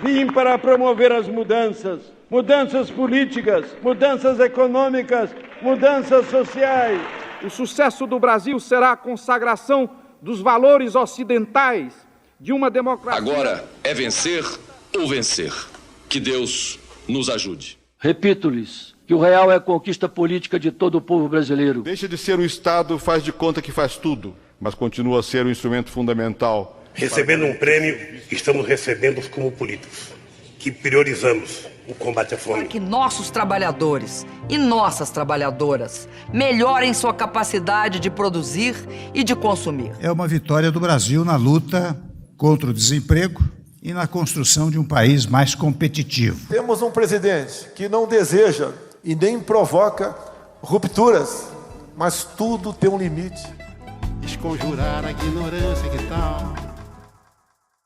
Vim para promover as mudanças políticas, mudanças econômicas, mudanças sociais. O sucesso do Brasil será a consagração dos valores ocidentais de uma democracia. Agora é vencer ou vencer. Que Deus nos ajude. Repito-lhes que o real é a conquista política de todo o povo brasileiro. Deixa de ser um Estado, faz de conta que faz tudo, mas continua a ser um instrumento fundamental. Recebendo um prêmio, estamos recebendo como políticos, que priorizamos o combate à fome. Para que nossos trabalhadores e nossas trabalhadoras melhorem sua capacidade de produzir e de consumir. É uma vitória do Brasil na luta contra o desemprego e na construção de um país mais competitivo. Temos um presidente que não deseja e nem provoca rupturas, mas tudo tem um limite. Desconjurar a ignorância, que tal?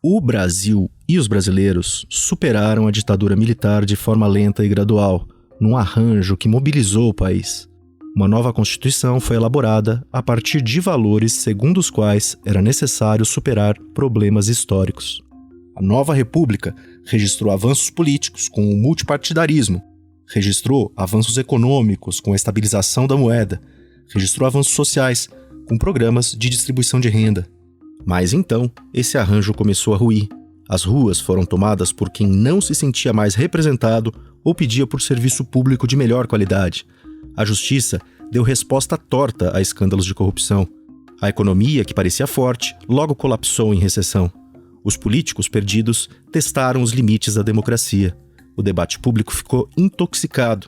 O Brasil e os brasileiros superaram a ditadura militar de forma lenta e gradual, num arranjo que mobilizou o país. Uma nova Constituição foi elaborada a partir de valores segundo os quais era necessário superar problemas históricos. A nova República registrou avanços políticos com o multipartidarismo, registrou avanços econômicos com a estabilização da moeda, registrou avanços sociais com programas de distribuição de renda. Mas então, esse arranjo começou a ruir. As ruas foram tomadas por quem não se sentia mais representado ou pedia por serviço público de melhor qualidade. A justiça deu resposta torta a escândalos de corrupção. A economia, que parecia forte, logo colapsou em recessão. Os políticos perdidos testaram os limites da democracia. O debate público ficou intoxicado.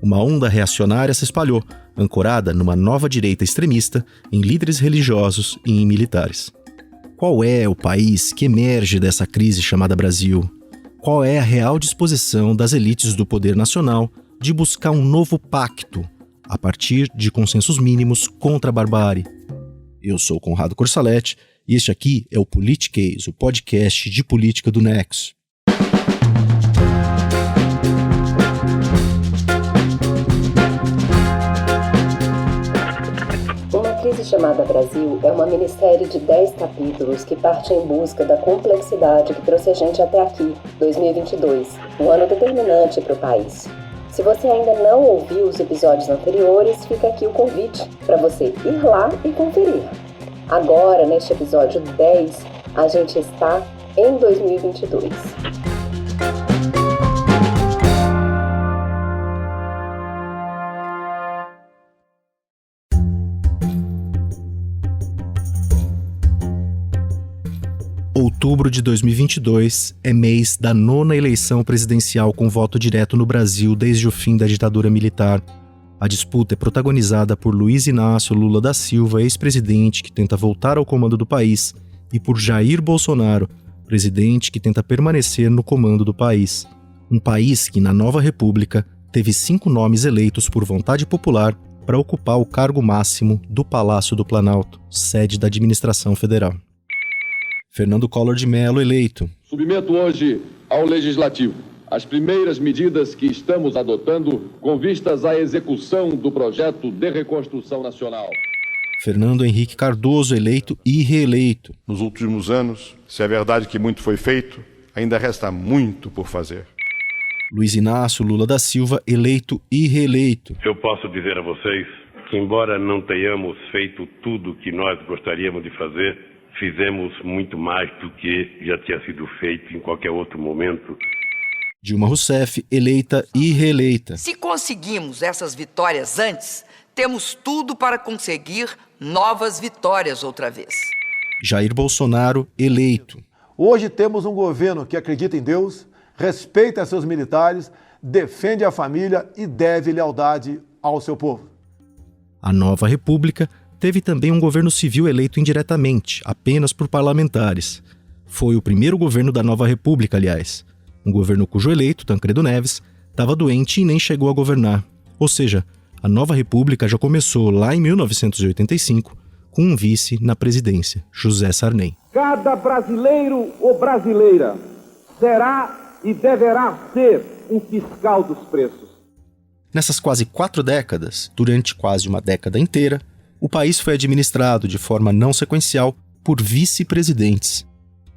Uma onda reacionária se espalhou, ancorada numa nova direita extremista, em líderes religiosos e em militares. Qual é o país que emerge dessa crise chamada Brasil? Qual é a real disposição das elites do poder nacional de buscar um novo pacto, a partir de consensos mínimos contra a barbárie? Eu sou Conrado Corsaletti e este aqui é o Politiquês, o podcast de política do Nexo. Uma crise chamada Brasil é uma minissérie de 10 capítulos que parte em busca da complexidade que trouxe a gente até aqui, 2022, um ano determinante para o país. Se você ainda não ouviu os episódios anteriores, fica aqui o convite para você ir lá e conferir. Agora, neste episódio 10, a gente está em 2022. Outubro de 2022 é mês da 9ª eleição presidencial com voto direto no Brasil desde o fim da ditadura militar. A disputa é protagonizada por Luiz Inácio Lula da Silva, ex-presidente que tenta voltar ao comando do país, e por Jair Bolsonaro, presidente que tenta permanecer no comando do país. Um país que, na nova república, teve 5 nomes eleitos por vontade popular para ocupar o cargo máximo do Palácio do Planalto, sede da administração federal. Fernando Collor de Mello eleito. Submeto hoje ao Legislativo as primeiras medidas que estamos adotando com vistas à execução do projeto de reconstrução nacional. Fernando Henrique Cardoso eleito e reeleito. Nos últimos anos, se é verdade que muito foi feito, ainda resta muito por fazer. Luiz Inácio Lula da Silva eleito e reeleito. Eu posso dizer a vocês que, embora não tenhamos feito tudo o que nós gostaríamos de fazer, fizemos muito mais do que já tinha sido feito em qualquer outro momento. Dilma Rousseff, eleita e reeleita. Se conseguimos essas vitórias antes, temos tudo para conseguir novas vitórias outra vez. Jair Bolsonaro, eleito. Hoje temos um governo que acredita em Deus, respeita seus militares, defende a família e deve lealdade ao seu povo. A nova república teve também um governo civil eleito indiretamente, apenas por parlamentares. Foi o primeiro governo da nova república, aliás. Um governo cujo eleito, Tancredo Neves, estava doente e nem chegou a governar. Ou seja, a nova república já começou lá em 1985, com um vice na presidência, José Sarney. Cada brasileiro ou brasileira será e deverá ser um fiscal dos preços. Nessas quase 4 décadas, durante quase uma década inteira, o país foi administrado de forma não sequencial por vice-presidentes.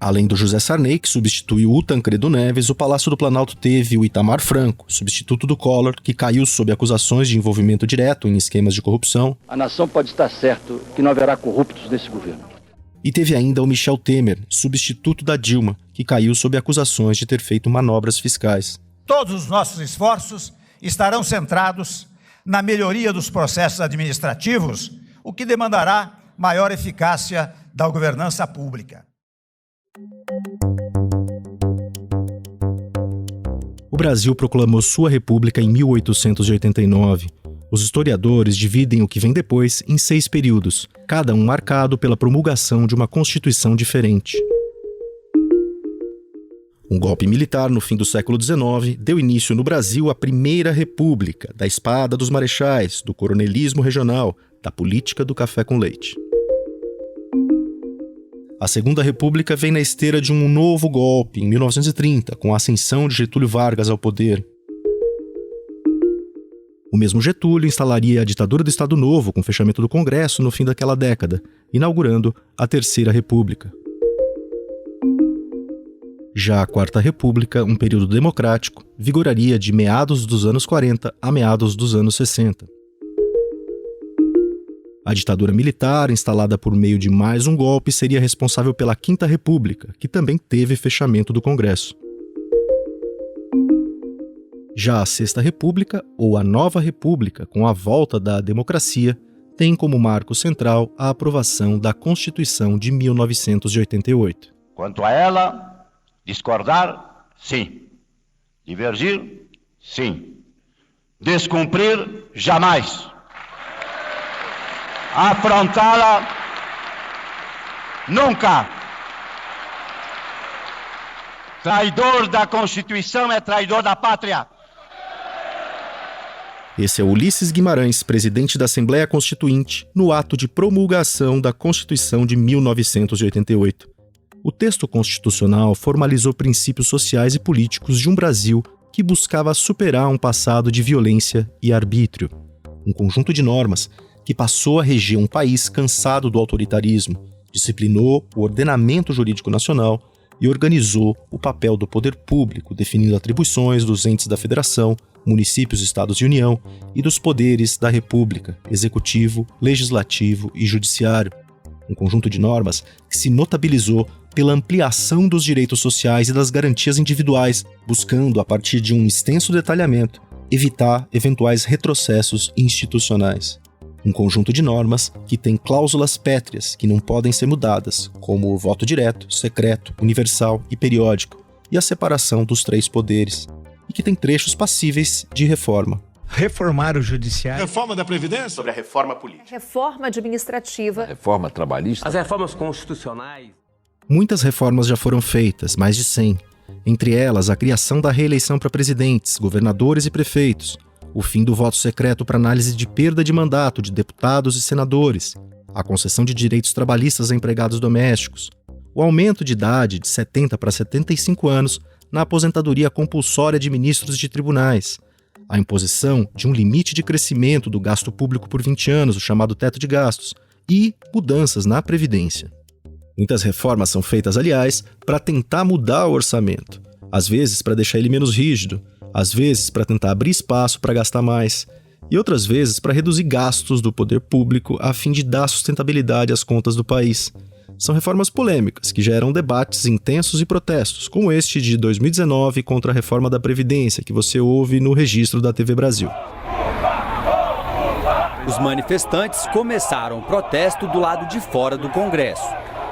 Além do José Sarney, que substituiu o Tancredo Neves, o Palácio do Planalto teve o Itamar Franco, substituto do Collor, que caiu sob acusações de envolvimento direto em esquemas de corrupção. A nação pode estar certa que não haverá corruptos nesse governo. E teve ainda o Michel Temer, substituto da Dilma, que caiu sob acusações de ter feito manobras fiscais. Todos os nossos esforços estarão centrados na melhoria dos processos administrativos, o que demandará maior eficácia da governança pública. O Brasil proclamou sua república em 1889. Os historiadores dividem o que vem depois em 6 períodos, cada um marcado pela promulgação de uma Constituição diferente. Um golpe militar no fim do século XIX deu início no Brasil à Primeira República, da espada dos marechais, do coronelismo regional, da política do café com leite. A Segunda República vem na esteira de um novo golpe, em 1930, com a ascensão de Getúlio Vargas ao poder. O mesmo Getúlio instalaria a ditadura do Estado Novo com o fechamento do Congresso no fim daquela década, inaugurando a Terceira República. Já a Quarta República, um período democrático, vigoraria de meados dos anos 40 a meados dos anos 60. A ditadura militar, instalada por meio de mais um golpe, seria responsável pela Quinta República, que também teve fechamento do Congresso. Já a Sexta República, ou a Nova República, com a volta da democracia, tem como marco central a aprovação da Constituição de 1988. Quanto a ela, discordar, sim. Divergir, sim. Descumprir, jamais. Afrontá-la, nunca. Traidor da Constituição é traidor da pátria. Esse é Ulisses Guimarães, presidente da Assembleia Constituinte, no ato de promulgação da Constituição de 1988. O texto constitucional formalizou princípios sociais e políticos de um Brasil que buscava superar um passado de violência e arbítrio. Um conjunto de normas que passou a reger um país cansado do autoritarismo, disciplinou o ordenamento jurídico nacional e organizou o papel do poder público, definindo atribuições dos entes da Federação, municípios, estados e União e dos poderes da República, executivo, legislativo e judiciário. Um conjunto de normas que se notabilizou pela ampliação dos direitos sociais e das garantias individuais, buscando, a partir de um extenso detalhamento, evitar eventuais retrocessos institucionais. Um conjunto de normas que tem cláusulas pétreas que não podem ser mudadas, como o voto direto, secreto, universal e periódico, e a separação dos 3 poderes, e que tem trechos passíveis de reforma. Reformar o judiciário. Reforma da Previdência? Sobre a reforma política. Reforma administrativa. Reforma trabalhista. As reformas constitucionais. Muitas reformas já foram feitas, mais de 100. Entre elas, a criação da reeleição para presidentes, governadores e prefeitos, o fim do voto secreto para análise de perda de mandato de deputados e senadores, a concessão de direitos trabalhistas a empregados domésticos, o aumento de idade de 70 para 75 anos na aposentadoria compulsória de ministros de tribunais, a imposição de um limite de crescimento do gasto público por 20 anos, o chamado teto de gastos, e mudanças na Previdência. Muitas reformas são feitas, aliás, para tentar mudar o orçamento, às vezes para deixar ele menos rígido, às vezes para tentar abrir espaço para gastar mais, e outras vezes para reduzir gastos do poder público a fim de dar sustentabilidade às contas do país. São reformas polêmicas que geram debates intensos e protestos, como este de 2019 contra a reforma da Previdência, que você ouve no registro da TV Brasil. Os manifestantes começaram o protesto do lado de fora do Congresso.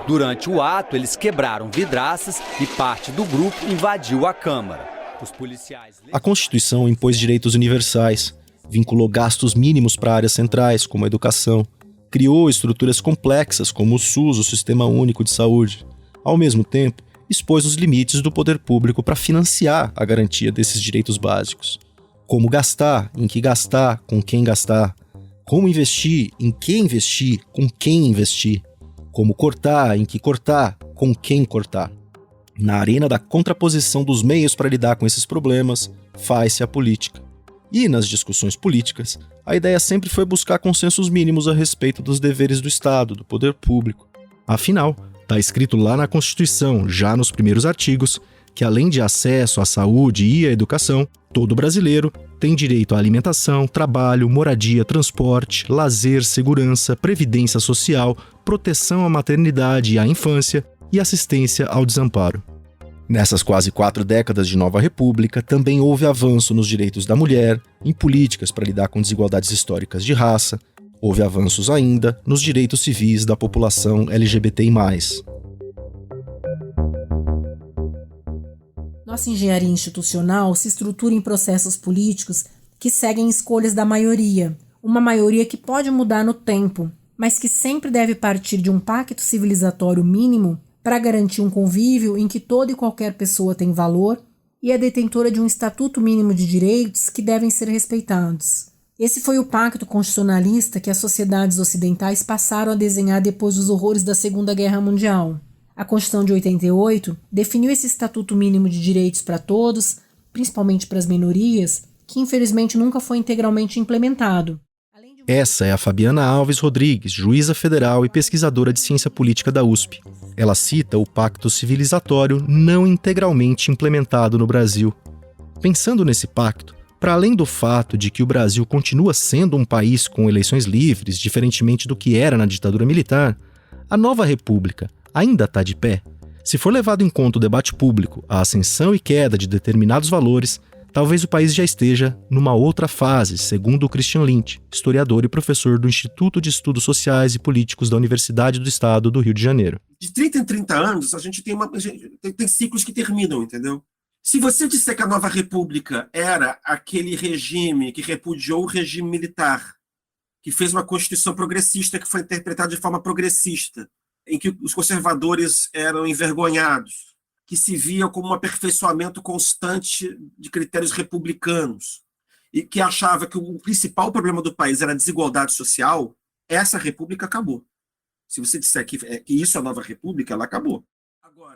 Durante o ato, eles quebraram vidraças e parte do grupo invadiu a Câmara. Os policiais... A Constituição impôs direitos universais, vinculou gastos mínimos para áreas centrais, como a educação, criou estruturas complexas, como o SUS, o Sistema Único de Saúde. Ao mesmo tempo, expôs os limites do poder público para financiar a garantia desses direitos básicos. Como gastar, em que gastar, com quem gastar. Como investir, em que investir, com quem investir. Como cortar, em que cortar, com quem cortar. Na arena da contraposição dos meios para lidar com esses problemas, faz-se a política. E nas discussões políticas, a ideia sempre foi buscar consensos mínimos a respeito dos deveres do Estado, do poder público. Afinal, Está escrito lá na Constituição, já nos primeiros artigos, que além de acesso à saúde e à educação, todo brasileiro tem direito à alimentação, trabalho, moradia, transporte, lazer, segurança, previdência social, proteção à maternidade e à infância e assistência ao desamparo. Nessas quase 4 décadas de nova república, também houve avanço nos direitos da mulher, em políticas para lidar com desigualdades históricas de raça, houve avanços ainda nos direitos civis da população LGBTI+. Nossa engenharia institucional se estrutura em processos políticos que seguem escolhas da maioria, uma maioria que pode mudar no tempo, mas que sempre deve partir de um pacto civilizatório mínimo para garantir um convívio em que toda e qualquer pessoa tem valor e é detentora de um estatuto mínimo de direitos que devem ser respeitados. Esse foi o pacto constitucionalista que as sociedades ocidentais passaram a desenhar depois dos horrores da Segunda Guerra Mundial. A Constituição de 88 definiu esse estatuto mínimo de direitos para todos, principalmente para as minorias, que infelizmente nunca foi integralmente implementado. Essa é a Fabiana Alves Rodrigues, juíza federal e pesquisadora de ciência política da USP. Ela cita o pacto civilizatório não integralmente implementado no Brasil. Pensando nesse pacto, para além do fato de que o Brasil continua sendo um país com eleições livres, diferentemente do que era na ditadura militar, a nova república ainda está de pé? Se for levado em conta o debate público, a ascensão e queda de determinados valores, talvez o país já esteja numa outra fase, segundo o Christian Lynch, historiador e professor do Instituto de Estudos Sociais e Políticos da Universidade do Estado do Rio de Janeiro. De 30 em 30 anos, a gente tem ciclos que terminam, entendeu? Se você disser que a nova república era aquele regime que repudiou o regime militar, que fez uma constituição progressista que foi interpretada de forma progressista, em que os conservadores eram envergonhados, que se via como um aperfeiçoamento constante de critérios republicanos, e que achava que o principal problema do país era a desigualdade social, essa república acabou. Se você disser que isso é a nova república, ela acabou.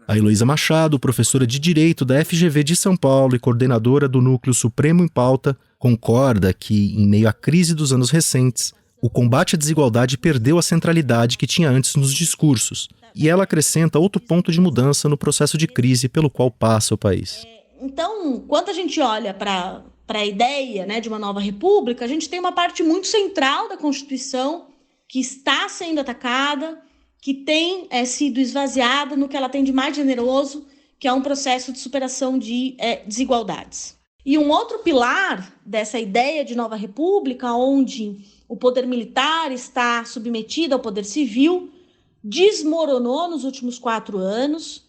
A Heloísa Machado, professora de Direito da FGV de São Paulo e coordenadora do Núcleo Supremo em Pauta, concorda que, em meio à crise dos anos recentes, o combate à desigualdade perdeu a centralidade que tinha antes nos discursos, e ela acrescenta outro ponto de mudança no processo de crise pelo qual passa o país. Então, quando a gente olha para a ideia, né, de uma nova república, a gente tem uma parte muito central da Constituição que está sendo atacada, que tem sido esvaziada no que ela tem de mais generoso, que é um processo de superação de desigualdades. E um outro pilar dessa ideia de nova república, onde o poder militar está submetido ao poder civil, desmoronou nos últimos 4 anos.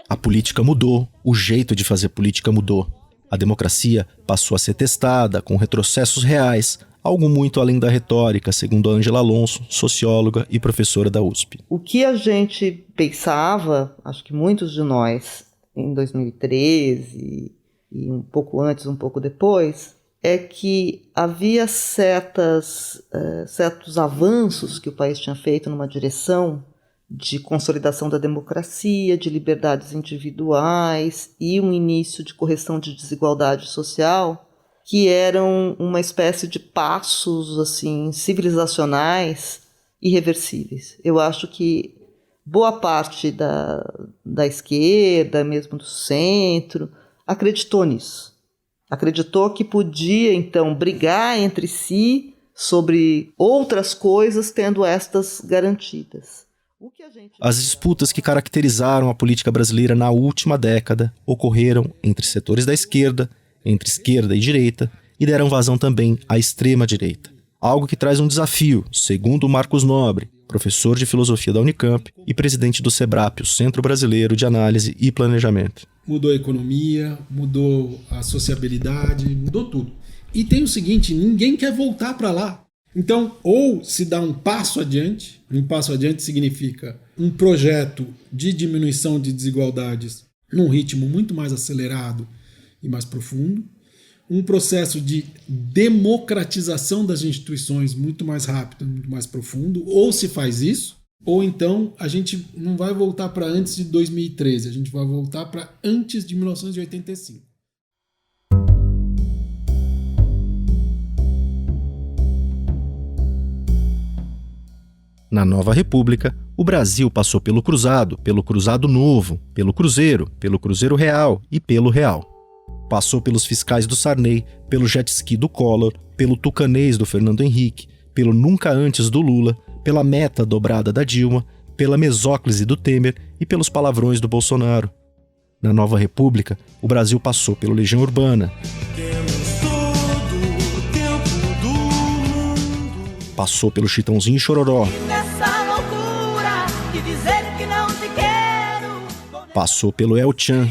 A política mudou, o jeito de fazer política mudou. A democracia passou a ser testada com retrocessos reais, algo muito além da retórica, segundo a Ângela Alonso, socióloga e professora da USP. O que a gente pensava, acho que muitos de nós, em 2013 e um pouco antes, um pouco depois, é que havia certos avanços que o país tinha feito numa direção de consolidação da democracia, de liberdades individuais e um início de correção de desigualdade social, que eram uma espécie de passos assim, civilizacionais irreversíveis. Eu acho que boa parte da esquerda, mesmo do centro, acreditou nisso. Acreditou que podia, então, brigar entre si sobre outras coisas, tendo estas garantidas. As disputas que caracterizaram a política brasileira na última década ocorreram entre setores da esquerda, entre esquerda e direita, e deram vazão também à extrema-direita. Algo que traz um desafio, segundo Marcos Nobre, professor de filosofia da Unicamp e presidente do SEBRAP, o Centro Brasileiro de Análise e Planejamento. Mudou a economia, mudou a sociabilidade, mudou tudo. E tem o seguinte, ninguém quer voltar para lá. Então, ou se dá um passo adiante significa um projeto de diminuição de desigualdades num ritmo muito mais acelerado e mais profundo, um processo de democratização das instituições muito mais rápido, muito mais profundo, ou se faz isso, ou então a gente não vai voltar para antes de 2013, a gente vai voltar para antes de 1985. Na Nova República, o Brasil passou pelo Cruzado Novo, pelo Cruzeiro Real e pelo Real. Passou pelos fiscais do Sarney, pelo jet ski do Collor, pelo tucanês do Fernando Henrique, pelo nunca antes do Lula, pela meta dobrada da Dilma, pela mesóclise do Temer e pelos palavrões do Bolsonaro. Na Nova República, o Brasil passou pelo Legião Urbana. Passou pelo Chitãozinho e Chororó. Passou pelo El Chan.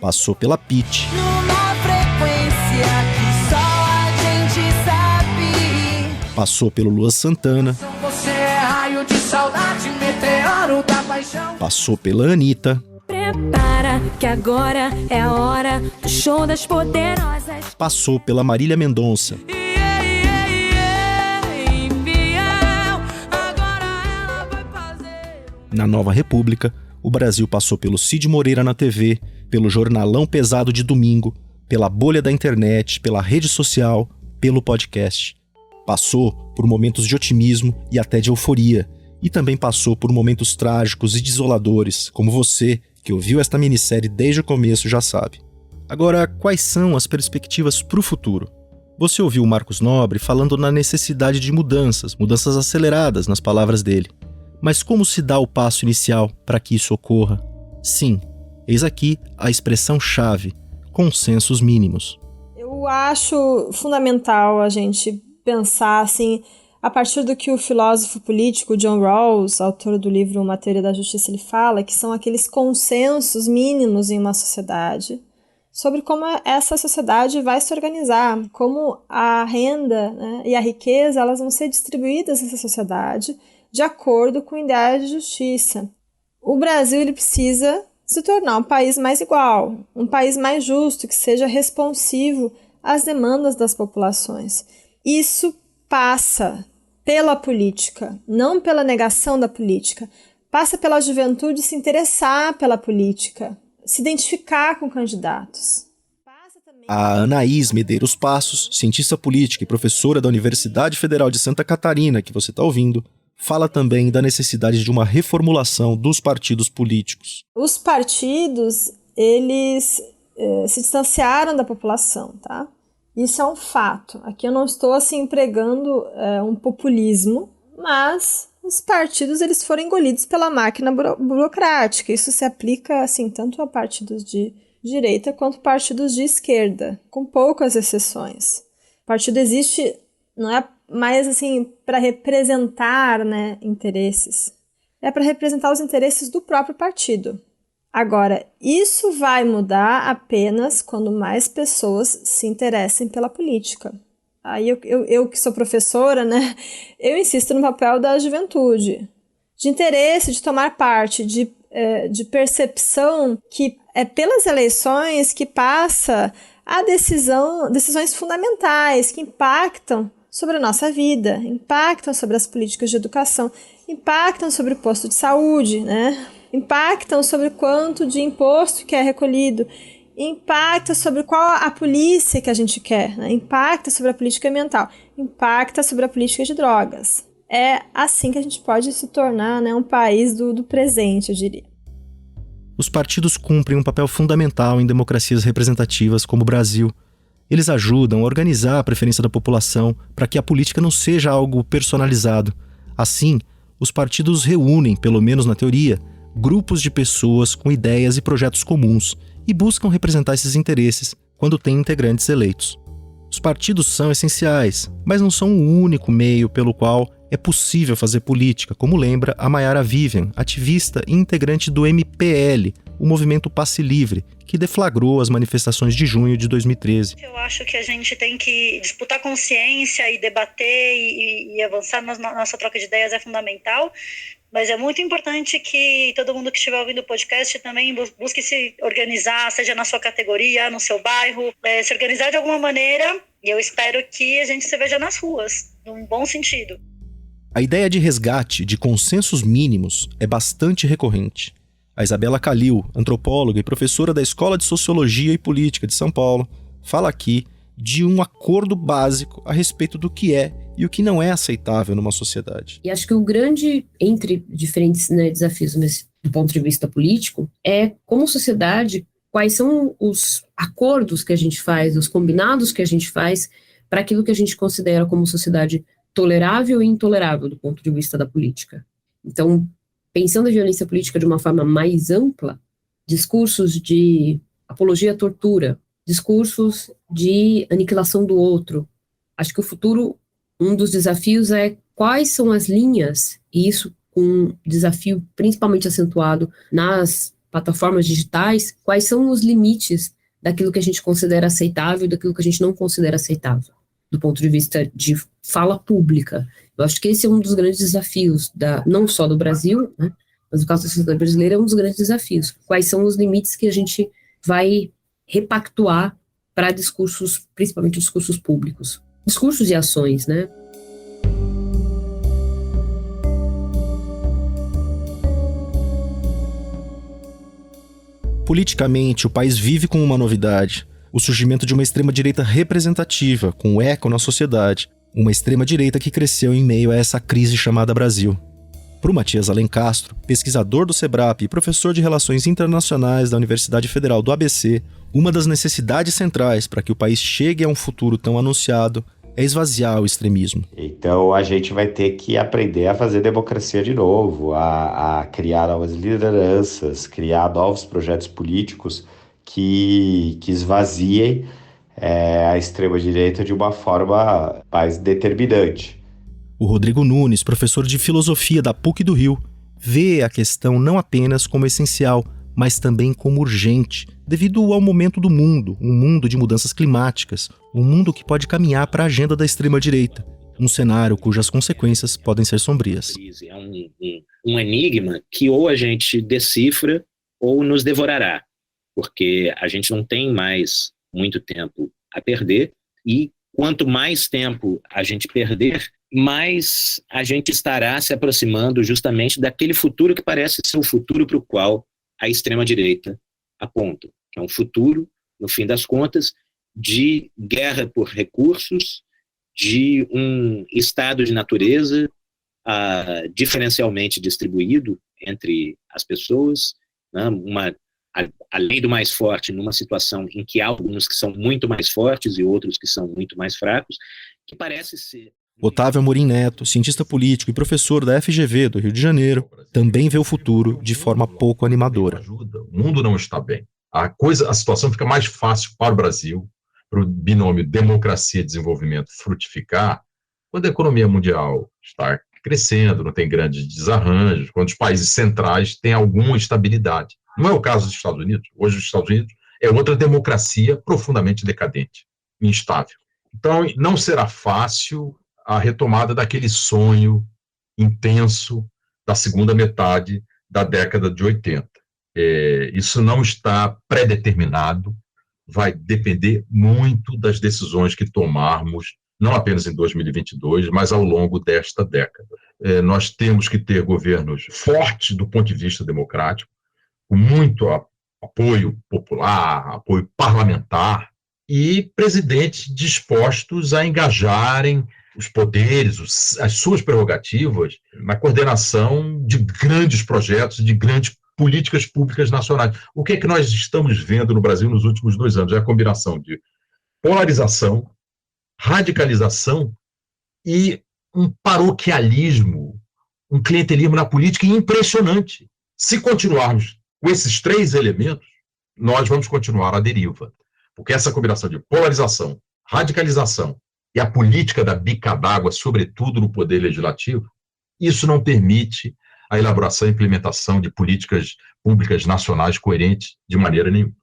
Passou pela Pitty. Passou pelo Luan Santana. Passou pela Anitta. Prepara que agora é a hora do show das poderosas. Passou pela Marília Mendonça. Na Nova República, o Brasil passou pelo Cid Moreira na TV, pelo jornalão pesado de domingo, pela bolha da internet, pela rede social, pelo podcast. Passou por momentos de otimismo e até de euforia, e também passou por momentos trágicos e desoladores, como você, que ouviu esta minissérie desde o começo, já sabe. Agora, quais são as perspectivas para o futuro? Você ouviu o Marcos Nobre falando na necessidade de mudanças aceleradas nas palavras dele. Mas como se dá o passo inicial para que isso ocorra? Sim, eis aqui a expressão-chave: consensos mínimos. Eu acho fundamental a gente pensar assim, a partir do que o filósofo político John Rawls, autor do livro Uma Teoria da Justiça, ele fala, que são aqueles consensos mínimos em uma sociedade, sobre como essa sociedade vai se organizar, como a renda, né, e a riqueza elas vão ser distribuídas nessa sociedade de acordo com ideais de justiça. O Brasil ele precisa se tornar um país mais igual, um país mais justo, que seja responsivo às demandas das populações. Isso passa pela política, não pela negação da política. Passa pela juventude se interessar pela política, se identificar com candidatos. A Anaís Medeiros Passos, cientista política e professora da Universidade Federal de Santa Catarina, que você está ouvindo, fala também da necessidade de uma reformulação dos partidos políticos. Os partidos, eles se distanciaram da população, tá? Isso é um fato. Aqui eu não estou assim pregando um populismo, mas os partidos eles foram engolidos pela máquina burocrática. Isso se aplica assim tanto a partidos de direita quanto partidos de esquerda, com poucas exceções. O partido existe não é mais assim para representar, né, interesses. É para representar os interesses do próprio partido. Agora, isso vai mudar apenas quando mais pessoas se interessem pela política. Aí eu que sou professora, né, eu insisto no papel da juventude, de interesse, de tomar parte, de percepção que é pelas eleições que passa a decisões fundamentais que impactam sobre a nossa vida, impactam sobre as políticas de educação, impactam sobre o posto de saúde, né? Impactam sobre quanto de imposto que é recolhido, impacta sobre qual a polícia que a gente quer, né? Impacta sobre a política ambiental, impacta sobre a política de drogas. É assim que a gente pode se tornar, né, um país do presente, eu diria. Os partidos cumprem um papel fundamental em democracias representativas como o Brasil. Eles ajudam a organizar a preferência da população para que a política não seja algo personalizado. Assim, os partidos reúnem, pelo menos na teoria, grupos de pessoas com ideias e projetos comuns e buscam representar esses interesses quando têm integrantes eleitos. Os partidos são essenciais, mas não são o único meio pelo qual é possível fazer política, como lembra a Mayara Vivian, ativista e integrante do MPL, o Movimento Passe Livre, que deflagrou as manifestações de junho de 2013. Eu acho que a gente tem que disputar consciência e debater e avançar na nossa troca de ideias é fundamental, mas é muito importante que todo mundo que estiver ouvindo o podcast também busque se organizar, seja na sua categoria, no seu bairro, se organizar de alguma maneira, e eu espero que a gente se veja nas ruas, num bom sentido. A ideia de resgate de consensos mínimos é bastante recorrente. A Isabela Calil, antropóloga e professora da Escola de Sociologia e Política de São Paulo, fala aqui de um acordo básico a respeito do que é e o que não é aceitável numa sociedade. E acho que o grande, entre diferentes desafios do ponto de vista político, é como sociedade, quais são os acordos que a gente faz, os combinados que a gente faz para aquilo que a gente considera como sociedade tolerável e intolerável do ponto de vista da política. Então, pensando a violência política de uma forma mais ampla, discursos de apologia à tortura, discursos de aniquilação do outro. Acho que o futuro, um dos desafios é quais são as linhas, e isso com um desafio principalmente acentuado nas plataformas digitais, quais são os limites daquilo que a gente considera aceitável e daquilo que a gente não considera aceitável, do ponto de vista de fala pública. Eu acho que esse é um dos grandes desafios, não só do Brasil, né, mas no caso da sociedade brasileira é um dos grandes desafios. Quais são os limites que a gente vai repactuar para discursos, principalmente discursos públicos. Discursos e ações, né? Politicamente, o país vive com uma novidade: o surgimento de uma extrema-direita representativa, com eco na sociedade. Uma extrema-direita que cresceu em meio a essa crise chamada Brasil. Para o Matias Alencastro, pesquisador do SEBRAP e professor de Relações Internacionais da Universidade Federal do ABC, uma das necessidades centrais para que o país chegue a um futuro tão anunciado é esvaziar o extremismo. Então a gente vai ter que aprender a fazer democracia de novo, a criar novas lideranças, criar novos projetos políticos que esvaziem a extrema-direita de uma forma mais determinante. O Rodrigo Nunes, professor de filosofia da PUC do Rio, vê a questão não apenas como essencial, mas também como urgente, devido ao momento do mundo, um mundo de mudanças climáticas, um mundo que pode caminhar para a agenda da extrema-direita, um cenário cujas consequências podem ser sombrias. É um enigma que ou a gente decifra ou nos devorará, porque a gente não tem mais muito tempo a perder, e quanto mais tempo a gente perder, mais a gente estará se aproximando justamente daquele futuro que parece ser o futuro para o qual a extrema-direita aponta, que é um futuro, no fim das contas, de guerra por recursos, de um estado de natureza diferencialmente distribuído entre as pessoas, né? A lei do mais forte numa situação em que há alguns que são muito mais fortes e outros que são muito mais fracos, que parece ser... Otávio Amorim Neto, cientista político e professor da FGV do Rio de Janeiro, também vê o futuro de forma pouco animadora. O mundo não está bem. A situação fica mais fácil para o Brasil, para o binômio democracia e desenvolvimento frutificar, quando a economia mundial está crescendo, não tem grandes desarranjos, quando os países centrais têm alguma estabilidade. Não é o caso dos Estados Unidos. Hoje os Estados Unidos é outra democracia profundamente decadente, instável. Então não será fácil a retomada daquele sonho intenso da segunda metade da década de 80. Isso não está pré-determinado, vai depender muito das decisões que tomarmos, não apenas em 2022, mas ao longo desta década. Nós temos que ter governos fortes do ponto de vista democrático, com muito apoio popular, apoio parlamentar, e presidentes dispostos a engajarem os poderes, as suas prerrogativas na coordenação de grandes projetos, de grandes políticas públicas nacionais. O que é que nós estamos vendo no Brasil nos últimos 2 anos? É a combinação de polarização, radicalização e um paroquialismo, um clientelismo na política impressionante. Se continuarmos com esses 3 elementos, nós vamos continuar à deriva, porque essa combinação de polarização, radicalização e a política da bica d'água, sobretudo no poder legislativo, isso não permite a elaboração e implementação de políticas públicas nacionais coerentes de maneira nenhuma.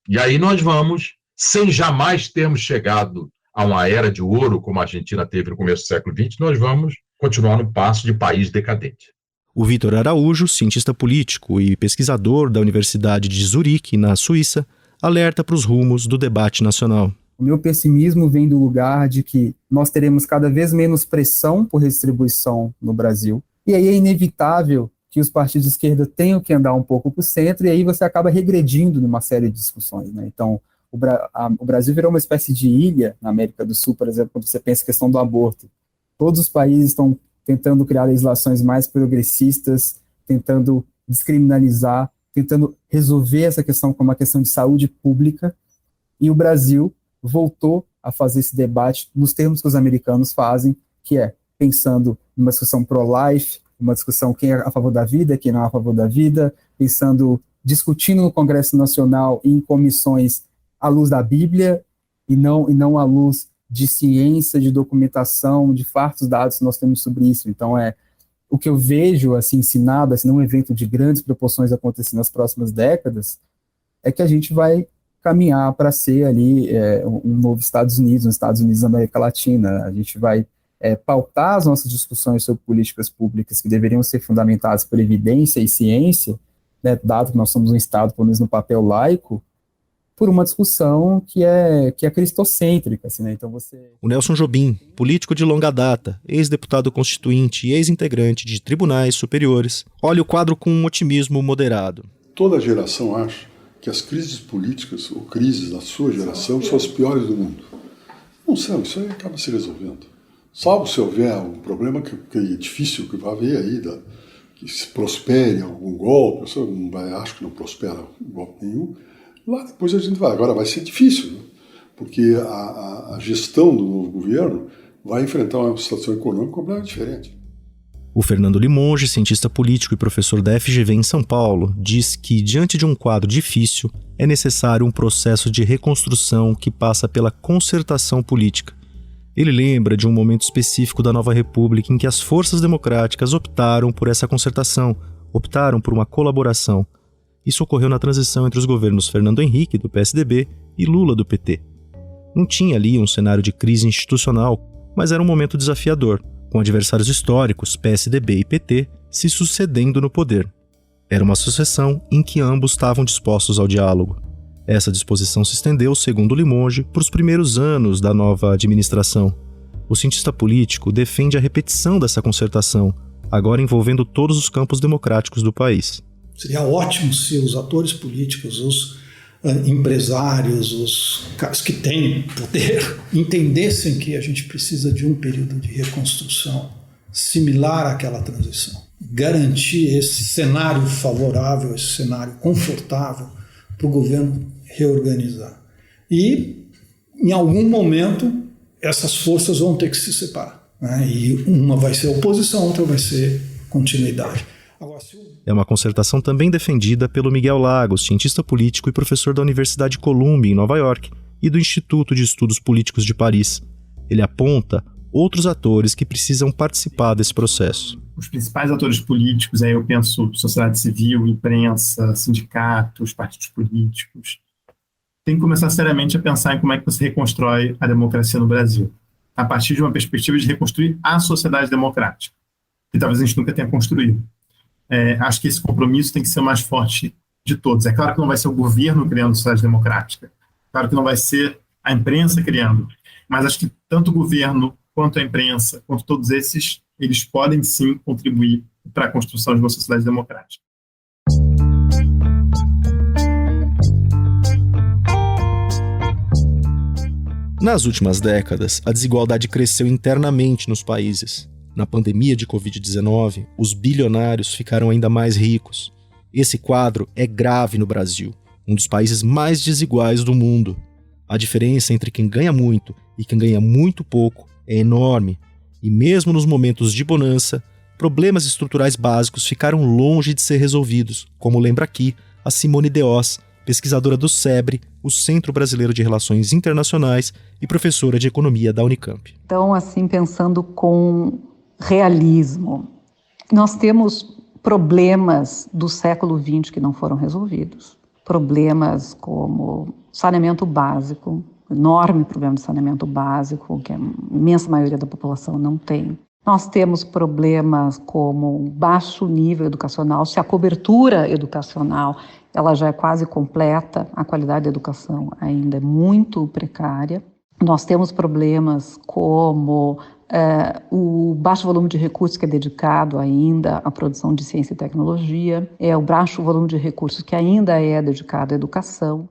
E aí nós vamos, sem jamais termos chegado a uma era de ouro, como a Argentina teve no começo do século XX, nós vamos continuar no passo de país decadente. O Vitor Araújo, cientista político e pesquisador da Universidade de Zurique, na Suíça, alerta para os rumos do debate nacional. O meu pessimismo vem do lugar de que nós teremos cada vez menos pressão por redistribuição no Brasil, e aí é inevitável que os partidos de esquerda tenham que andar um pouco para o centro, e aí você acaba regredindo numa série de discussões, né? Então, o Brasil virou uma espécie de ilha na América do Sul, por exemplo, quando você pensa a questão do aborto. Todos os países estão tentando criar legislações mais progressistas, tentando descriminalizar, tentando resolver essa questão como uma questão de saúde pública, e o Brasil voltou a fazer esse debate nos termos que os americanos fazem, que é pensando numa discussão pro-life, uma discussão quem é a favor da vida, quem não é a favor da vida, discutindo no Congresso Nacional e em comissões à luz da Bíblia e não à luz de ciência, de documentação, de fatos, dados que nós temos sobre isso. Então, o que eu vejo assim, ensinado, assim, num evento de grandes proporções acontecer nas próximas décadas, é que a gente vai caminhar para ser ali um novo Estados Unidos, um Estados Unidos da América Latina. A gente vai pautar as nossas discussões sobre políticas públicas que deveriam ser fundamentadas por evidência e ciência, né, dado que nós somos um Estado, pelo menos no papel laico, por uma discussão que é cristocêntrica. Assim, né? Então O Nelson Jobim, político de longa data, ex-deputado constituinte e ex-integrante de tribunais superiores, olha o quadro com um otimismo moderado. Toda geração acha que as crises políticas, ou crises da sua geração, são as piores do mundo. Não são, isso aí acaba se resolvendo. Salvo se houver um problema que é difícil que vai haver aí, que se prospere algum golpe, acho que não prospera golpe nenhum, lá depois a gente vai. Agora vai ser difícil, né? Porque a gestão do novo governo vai enfrentar uma situação econômica completamente diferente. O Fernando Limonge, cientista político e professor da FGV em São Paulo, diz que, diante de um quadro difícil, é necessário um processo de reconstrução que passa pela concertação política. Ele lembra de um momento específico da nova república em que as forças democráticas optaram por essa concertação, optaram por uma colaboração. Isso ocorreu na transição entre os governos Fernando Henrique, do PSDB, e Lula, do PT. Não tinha ali um cenário de crise institucional, mas era um momento desafiador, com adversários históricos, PSDB e PT, se sucedendo no poder. Era uma sucessão em que ambos estavam dispostos ao diálogo. Essa disposição se estendeu, segundo Limonge, para os primeiros anos da nova administração. O cientista político defende a repetição dessa concertação, agora envolvendo todos os campos democráticos do país. Seria ótimo se os atores políticos, os empresários, os caras que têm poder, entendessem que a gente precisa de um período de reconstrução similar àquela transição. Garantir esse cenário favorável, esse cenário confortável para o governo reorganizar. E, em algum momento, essas forças vão ter que se separar, né? E uma vai ser oposição, outra vai ser continuidade. É uma concertação também defendida pelo Miguel Lagos, cientista político e professor da Universidade Columbia, em Nova York, e do Instituto de Estudos Políticos de Paris. Ele aponta outros atores que precisam participar desse processo. Os principais atores políticos, aí eu penso sociedade civil, imprensa, sindicatos, partidos políticos, tem que começar seriamente a pensar em como é que você reconstrói a democracia no Brasil, a partir de uma perspectiva de reconstruir a sociedade democrática, que talvez a gente nunca tenha construído. Acho que esse compromisso tem que ser o mais forte de todos. É claro que não vai ser o governo criando a sociedade democrática, claro que não vai ser a imprensa criando, mas acho que tanto o governo quanto a imprensa, quanto todos esses, eles podem sim contribuir para a construção de uma sociedade democrática. Nas últimas décadas, a desigualdade cresceu internamente nos países. Na pandemia de Covid-19, os bilionários ficaram ainda mais ricos. Esse quadro é grave no Brasil, um dos países mais desiguais do mundo. A diferença entre quem ganha muito e quem ganha muito pouco é enorme, e mesmo nos momentos de bonança, problemas estruturais básicos ficaram longe de ser resolvidos, como lembra aqui a Simone Deos, pesquisadora do SEBRE, o Centro Brasileiro de Relações Internacionais, e professora de Economia da Unicamp. Então, assim, pensando com realismo, nós temos problemas do século XX que não foram resolvidos. Problemas como saneamento básico, enorme problema de saneamento básico, que a imensa maioria da população não tem. Nós temos problemas como baixo nível educacional, se a cobertura educacional ela já é quase completa, a qualidade da educação ainda é muito precária. Nós temos problemas como o baixo volume de recursos que é dedicado ainda à produção de ciência e tecnologia, o baixo volume de recursos que ainda é dedicado à educação.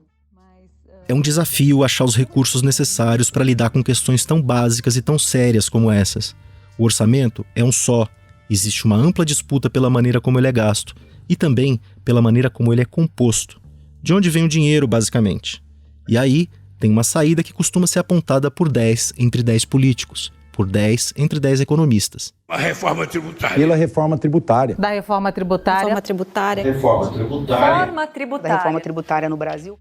É um desafio achar os recursos necessários para lidar com questões tão básicas e tão sérias como essas. O orçamento é um só. Existe uma ampla disputa pela maneira como ele é gasto e também pela maneira como ele é composto. De onde vem o dinheiro, basicamente. E aí, tem uma saída que costuma ser apontada por 10 entre 10 políticos, por 10 entre 10 economistas. A reforma tributária. Pela reforma tributária. Da reforma tributária. Reforma tributária. Da reforma tributária no Brasil.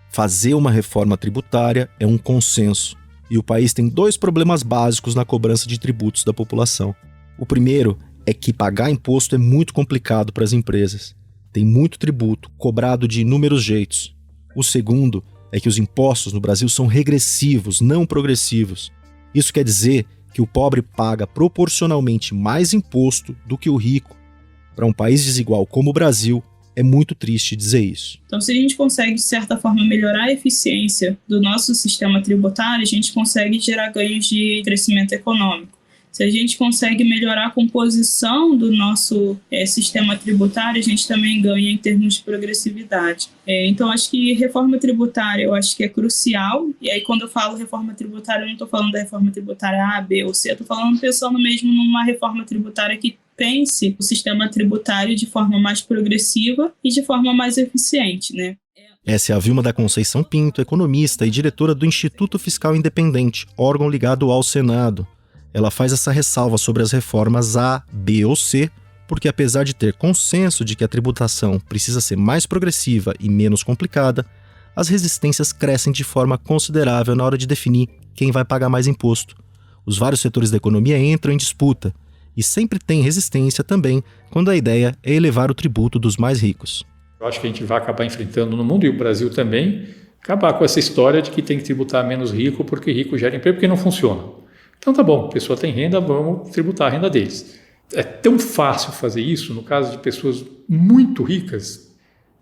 Fazer uma reforma tributária é um consenso. E o país tem 2 problemas básicos na cobrança de tributos da população. O primeiro é que pagar imposto é muito complicado para as empresas. Tem muito tributo, cobrado de inúmeros jeitos. O segundo é que os impostos no Brasil são regressivos, não progressivos. Isso quer dizer que o pobre paga proporcionalmente mais imposto do que o rico. Para um país desigual como o Brasil, é muito triste dizer isso. Então, se a gente consegue, de certa forma, melhorar a eficiência do nosso sistema tributário, a gente consegue gerar ganhos de crescimento econômico. Se a gente consegue melhorar a composição do nosso sistema tributário, a gente também ganha em termos de progressividade. Então, acho que reforma tributária, eu acho que é crucial. E aí, quando eu falo reforma tributária, eu não estou falando da reforma tributária A, B ou C, eu estou pensando mesmo numa reforma tributária que pense o sistema tributário de forma mais progressiva e de forma mais eficiente, né? Essa é a Vilma da Conceição Pinto, economista e diretora do Instituto Fiscal Independente, órgão ligado ao Senado. Ela faz essa ressalva sobre as reformas A, B ou C, porque apesar de ter consenso de que a tributação precisa ser mais progressiva e menos complicada, as resistências crescem de forma considerável na hora de definir quem vai pagar mais imposto. Os vários setores da economia entram em disputa, e sempre tem resistência também quando a ideia é elevar o tributo dos mais ricos. Eu acho que a gente vai acabar enfrentando no mundo, e o Brasil também, acabar com essa história de que tem que tributar menos rico porque rico gera emprego, porque não funciona. Então tá bom, a pessoa tem renda, vamos tributar a renda deles. É tão fácil fazer isso no caso de pessoas muito ricas,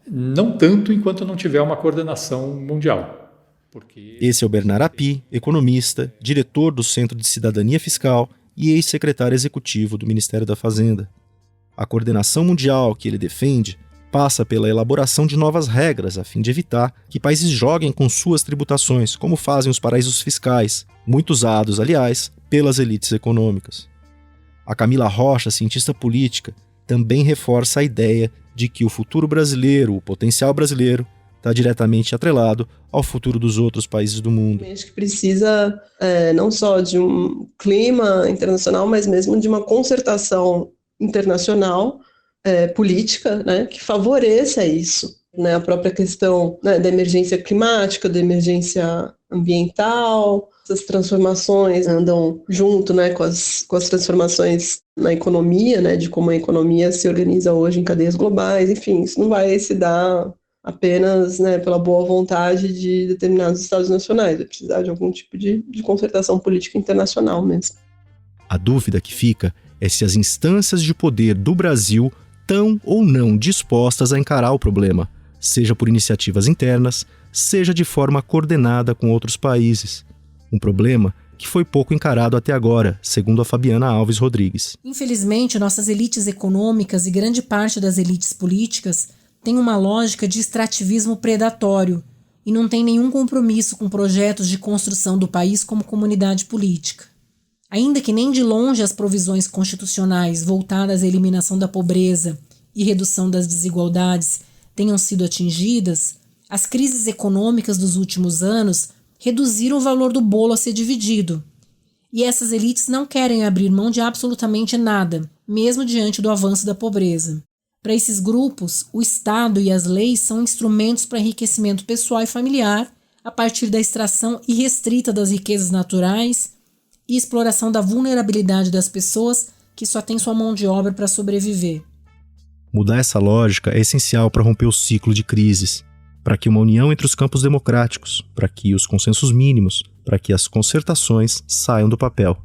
não tanto enquanto não tiver uma coordenação mundial. Esse é o Bernard Api, economista, diretor do Centro de Cidadania Fiscal e ex-secretário executivo do Ministério da Fazenda. A coordenação mundial que ele defende passa pela elaboração de novas regras a fim de evitar que países joguem com suas tributações, como fazem os paraísos fiscais, muito usados, aliás, pelas elites econômicas. A Camila Rocha, cientista política, também reforça a ideia de que o futuro brasileiro, o potencial brasileiro, está diretamente atrelado ao futuro dos outros países do mundo. Acho que precisa não só de um clima internacional, mas mesmo de uma concertação internacional política, né, que favoreça isso. Né, a própria questão, né, da emergência climática, da emergência ambiental, essas transformações andam junto, né, com as transformações na economia, né, de como a economia se organiza hoje em cadeias globais, enfim, isso não vai se dar apenas, né, pela boa vontade de determinados estados nacionais, vai precisar de algum tipo de concertação política internacional mesmo. A dúvida que fica é se as instâncias de poder do Brasil estão ou não dispostas a encarar o problema, seja por iniciativas internas, seja de forma coordenada com outros países. Um problema que foi pouco encarado até agora, segundo a Fabiana Alves Rodrigues. Infelizmente, nossas elites econômicas e grande parte das elites políticas têm uma lógica de extrativismo predatório e não tem nenhum compromisso com projetos de construção do país como comunidade política. Ainda que nem de longe as provisões constitucionais voltadas à eliminação da pobreza e redução das desigualdades tenham sido atingidas, as crises econômicas dos últimos anos reduziram o valor do bolo a ser dividido. E essas elites não querem abrir mão de absolutamente nada, mesmo diante do avanço da pobreza. Para esses grupos, o Estado e as leis são instrumentos para enriquecimento pessoal e familiar a partir da extração irrestrita das riquezas naturais e exploração da vulnerabilidade das pessoas que só têm sua mão de obra para sobreviver. Mudar essa lógica é essencial para romper o ciclo de crises, para que uma união entre os campos democráticos, para que os consensos mínimos, para que as concertações saiam do papel.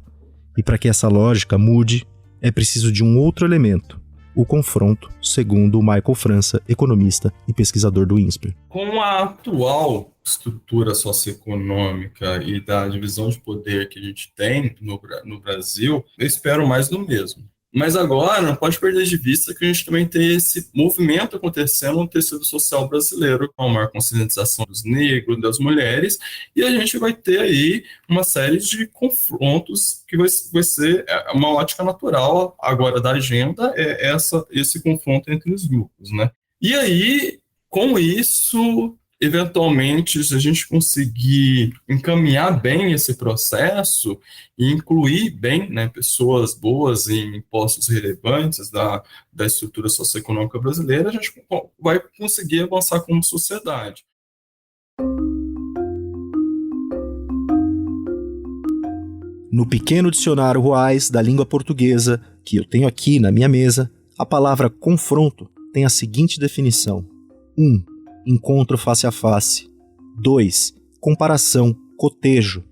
E para que essa lógica mude, é preciso de um outro elemento, o confronto, segundo o Michael França, economista e pesquisador do INSPER. Com a atual estrutura socioeconômica e da divisão de poder que a gente tem no Brasil, eu espero mais do mesmo. Mas agora não pode perder de vista que a gente também tem esse movimento acontecendo no tecido social brasileiro, com a maior conscientização dos negros, das mulheres, e a gente vai ter aí uma série de confrontos que vai ser uma ótica natural agora da agenda, esse confronto entre os grupos, né? E aí, com isso, eventualmente, se a gente conseguir encaminhar bem esse processo e incluir bem, né, pessoas boas em postos relevantes da estrutura socioeconômica brasileira, a gente vai conseguir avançar como sociedade. No pequeno dicionário Ruais da língua portuguesa, que eu tenho aqui na minha mesa, a palavra confronto tem a seguinte definição: 1. Encontro face a face. 2. Comparação, cotejo.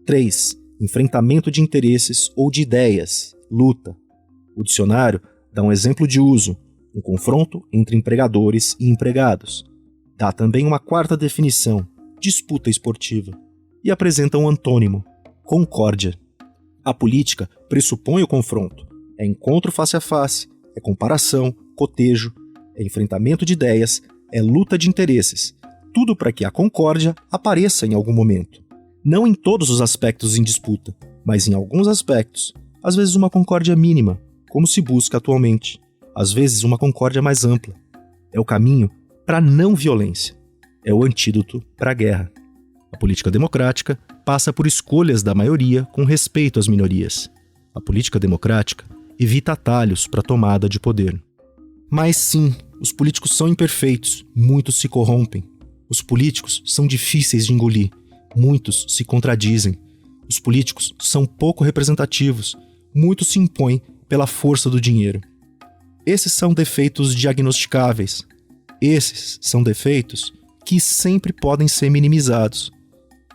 3. Enfrentamento de interesses ou de ideias, luta. O dicionário dá um exemplo de uso, um confronto entre empregadores e empregados. Dá também uma quarta definição, disputa esportiva. E apresenta um antônimo, concórdia. A política pressupõe o confronto. É encontro face a face, é comparação, cotejo, é enfrentamento de ideias, é luta de interesses. Tudo para que a concórdia apareça em algum momento. Não em todos os aspectos em disputa, mas em alguns aspectos. Às vezes uma concórdia mínima, como se busca atualmente. Às vezes uma concórdia mais ampla. É o caminho para a não violência. É o antídoto para a guerra. A política democrática passa por escolhas da maioria com respeito às minorias. A política democrática evita atalhos para a tomada de poder. Mas sim, os políticos são imperfeitos, muitos se corrompem. Os políticos são difíceis de engolir, muitos se contradizem. Os políticos são pouco representativos, muitos se impõem pela força do dinheiro. Esses são defeitos diagnosticáveis. Esses são defeitos que sempre podem ser minimizados.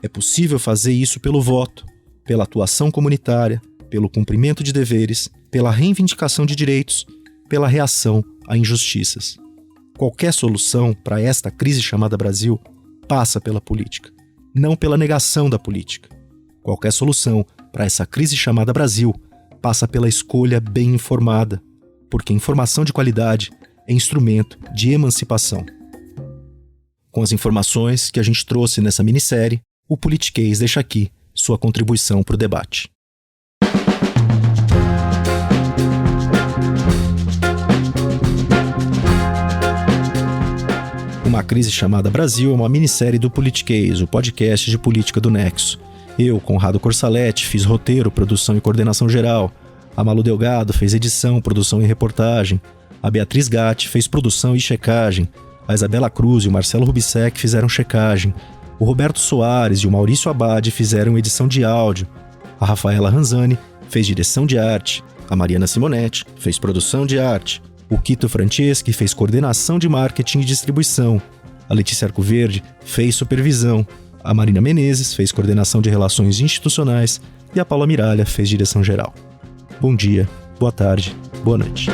É possível fazer isso pelo voto, pela atuação comunitária, pelo cumprimento de deveres, pela reivindicação de direitos, pela reação a injustiças. Qualquer solução para esta crise chamada Brasil passa pela política, não pela negação da política. Qualquer solução para essa crise chamada Brasil passa pela escolha bem informada, porque informação de qualidade é instrumento de emancipação. Com as informações que a gente trouxe nessa minissérie, o Politiquês deixa aqui sua contribuição para o debate. Uma crise chamada Brasil é uma minissérie do Politiquês, o podcast de política do Nexo. Eu, Conrado Corsaletti, fiz roteiro, produção e coordenação geral. A Malu Delgado fez edição, produção e reportagem. A Beatriz Gatti fez produção e checagem. A Isabela Cruz e o Marcelo Rubissec fizeram checagem. O Roberto Soares e o Maurício Abad fizeram edição de áudio. A Rafaela Ranzani fez direção de arte. A Mariana Simonetti fez produção de arte. O Quito Franceschi fez coordenação de marketing e distribuição. A Letícia Arcoverde fez supervisão. A Marina Menezes fez coordenação de relações institucionais. E a Paula Miralha fez direção geral. Bom dia, boa tarde, boa noite.